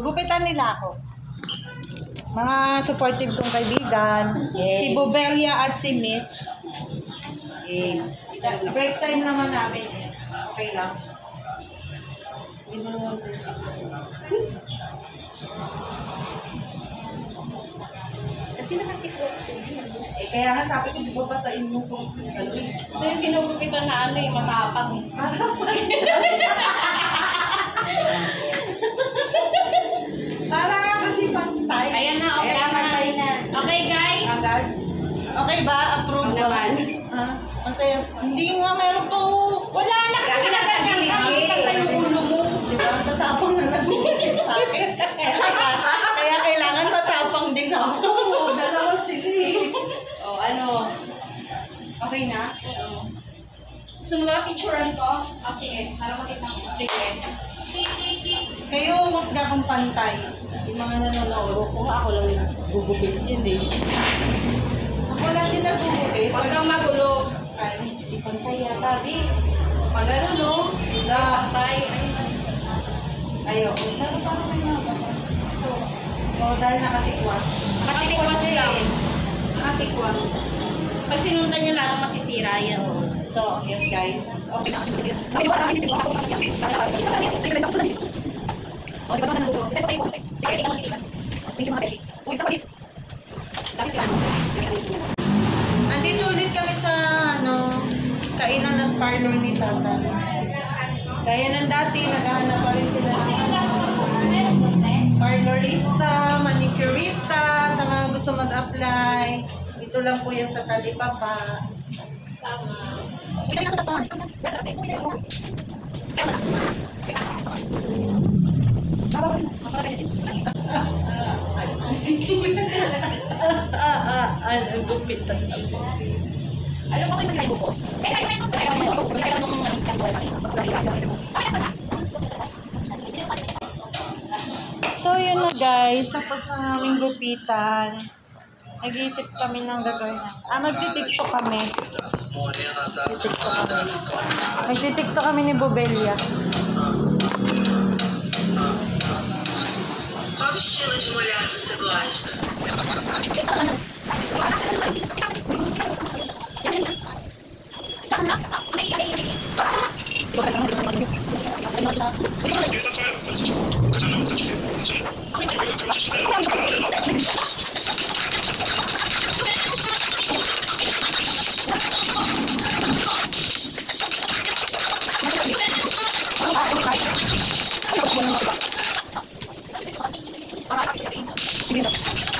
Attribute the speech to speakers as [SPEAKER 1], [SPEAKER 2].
[SPEAKER 1] Gugupitan nila ako. Mga supportive kong kaibigan.
[SPEAKER 2] Yes.
[SPEAKER 1] Si Bobelia at si Mitch. Break time naman namin. Okay lang. Hindi mo naman
[SPEAKER 2] Kasi nakatikwas ko.
[SPEAKER 1] kaya nga sabi ko, di ba ba sa inyo kung
[SPEAKER 2] Ito yung ginugupitan na ano, yung matapang.
[SPEAKER 1] Para nga kasi pantay.
[SPEAKER 2] Ayan na, okay
[SPEAKER 1] Kaya pantay na.
[SPEAKER 2] Okay, guys.
[SPEAKER 1] Agad. Okay ba? Approve ba?
[SPEAKER 2] naman.
[SPEAKER 1] Ha? Masaya. Hindi nga, meron po.
[SPEAKER 2] Wala na kasi nagkakalit. Nakakita yung ulo mo.
[SPEAKER 1] Di ba? Tatapang na nagugupit sa akin. Kaya kailangan matapang din ako. Dalawa sila eh.
[SPEAKER 2] O, ano?
[SPEAKER 1] Okay na?
[SPEAKER 2] Gusto mo ba picturean ko? O, sige. Para makita ko. Sige.
[SPEAKER 1] Kayo, musga kong pantay. Yung mga nanonood.
[SPEAKER 2] Kung ako lang yung gugupit yun eh.
[SPEAKER 1] Ako lang din nagugupit.
[SPEAKER 2] Huwag kang magulo.
[SPEAKER 1] Ay,
[SPEAKER 2] Di pantay yata, di. Pag ano, no?
[SPEAKER 1] na.
[SPEAKER 2] Pantay.
[SPEAKER 1] Ayaw. Pero parang may mga baka. So, dahil nakatikwas.
[SPEAKER 2] Nakatikwas lang. Nakatikwas. Pag sinundan niya lang, masisira yan.
[SPEAKER 1] So, yun guys. Okay na. Andito ulit kami sa kainan at parlor ni Tata. Kaya ng dati, naghahanap pa rin sila parlorista, manicurista, sa mga gusto mag-apply. Ito lang po yung sa Talipapa. Ang gupit talaga.
[SPEAKER 2] Alam mo kayo sa ko?
[SPEAKER 1] So, yun na guys. Tapos na aming gupitan. Nag-iisip kami ng gagawin na. Magtitiktok kami. Magtitiktok kami ni Bobelia.
[SPEAKER 3] Qual estilo de mulher você gosta?
[SPEAKER 2] Sige.